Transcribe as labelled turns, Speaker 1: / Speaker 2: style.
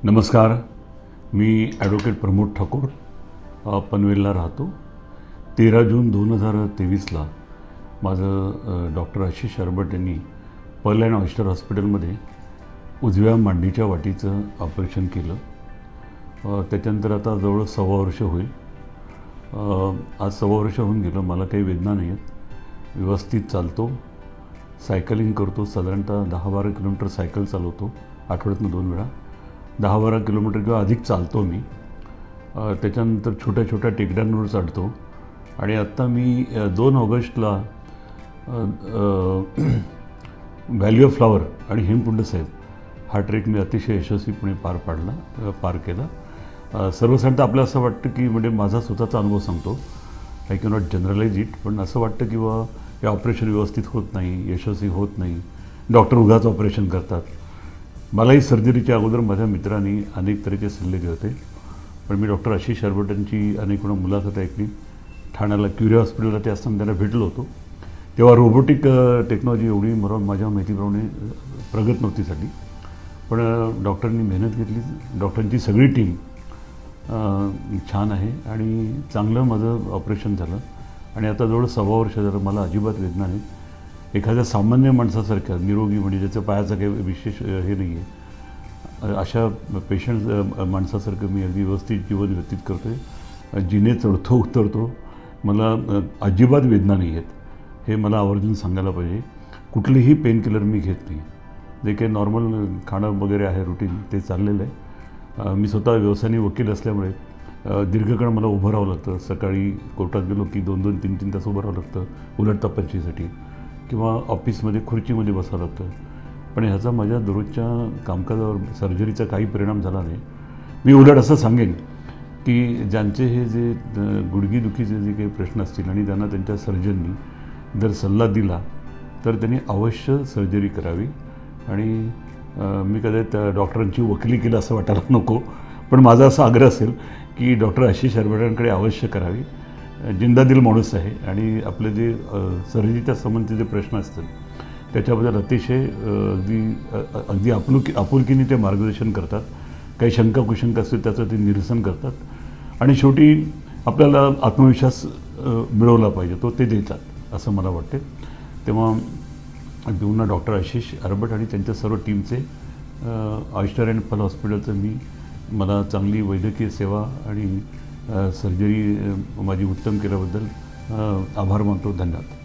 Speaker 1: नमस्कार, मी ॲडव्होकेट प्रमोद ठाकूर पनवेलला राहतो। 13 जून 2023ला माझं डॉक्टर आशिष अरबट यांनी पर्ल अँड ऑयस्टर हॉस्पिटलमध्ये उजव्या मांडीच्या वाटीचं ऑपरेशन केलं। त्याच्यानंतर आता जवळ 1.25 वर्ष होईल। आज 1.25 वर्ष होऊन गेलं। मला काही वेदना नाही आहेत, व्यवस्थित चालतो, सायकलिंग करतो, साधारणतः 10-12 किलोमीटर सायकल चालवतो, आठवड्यातून 2 वेळा 10-12 किलोमीटर किंवा अधिक चालतो मी। त्याच्यानंतर छोट्या छोट्या टेकड्यांवर चढतो आणि आत्ता मी 2 ऑगस्टला व्हॅली ऑफ फ्लॉवर आणि हेमकुंड साहेब हा ट्रेक मी अतिशय यशस्वीपणे पार केला। सर्वसाधारणतः आपल्याला असं वाटतं की म्हणजे माझा स्वतःचा अनुभव सांगतो, I can not generalize it, पण असं वाटतं की बा हे ऑपरेशन व्यवस्थित होत नाही, यशस्वी होत नाही, डॉक्टर उगाच ऑपरेशन करतात। मलाही सर्जरीच्या अगोदर माझ्या मित्रांनी अनेक तऱ्हेचे सल्ले दिले होते, पण मी डॉक्टर आशिष अरबट यांची अनेक वेळा मुलाखत ऐकली। ठाण्याला क्युरी हॉस्पिटलला ते असताना त्यांना भेटलो होतो, तेव्हा रोबोटिक टेक्नॉलॉजी एवढी माझ्या माहितीप्रमाणे प्रगत नव्हती झाली, पण डॉक्टरांनी मेहनत घेतली। डॉक्टरांची सगळी टीम छान आहे आणि चांगलं माझं ऑपरेशन झालं आणि आता जवळ 1.25 वर्ष झालं मला अजिबात वेदना नाही। एखाद्या सामान्य माणसासारख्या निरोगी, म्हणजे ज्याचं पायाचं काही विशेष हे नाही आहे, अशा पेशंट माणसासारखं मी अगदी व्यवस्थित जीवन व्यतीत करतो आहे। जिने चढतो उतरतो, मला अजिबात वेदना नाही आहेत, हे मला आवर्जून सांगायला पाहिजे। कुठलीही पेन किलर मी घेत नाही, जे काही नॉर्मल खाणं वगैरे आहे रुटीन ते चाललेलं आहे। मी स्वतः व्यवसायाने वकील असल्यामुळे दीर्घकाळ मला उभं राहावं लागतं। सकाळी कोर्टात गेलो की 2-2, 3-3 तास उभं राहावं लागतं उलट तपासणीसाठी, किंवा ऑफिसमध्ये खुर्चीमध्ये बसावं लागतं, पण ह्याचा माझ्या दररोजच्या कामकाजावर सर्जरीचा काही परिणाम झाला नाही। मी उलट असं सांगेन की ज्यांचे हे जे गुडघेदुखीचे जे काही प्रश्न असतील आणि त्यांना त्यांच्या सर्जननी जर सल्ला दिला तर त्यांनी अवश्य सर्जरी करावी। आणि मी कधी त्या डॉक्टरांची वकिली केलं असं वाटायला नको, पण माझा असा आग्रह असेल की डॉक्टर आशिष अरबटांकडे अवश्य करावी। जिंदादिल माणूस आहे आणि आपले जे सर्जरीच्या संबंधित जे प्रश्न असतात त्याच्याबद्दल अतिशय अगदी आपुलकीने ते मार्गदर्शन करतात। काही शंका कुशंका असतील त्याचं ते निरसन करतात आणि शेवटी आपल्याला आत्मविश्वास मिळवला पाहिजे तो ते देतात असं मला वाटते। तेव्हा पुन्हा डॉक्टर आशिष अरबट आणि त्यांच्या सर्व टीमचे ऑयस्टर अँड पर्ल हॉस्पिटलचं मला चांगली वैद्यकीय सेवा आणि सर्जरी माझी उत्तम केल्याबद्दल आभार मानतो। धन्यवाद।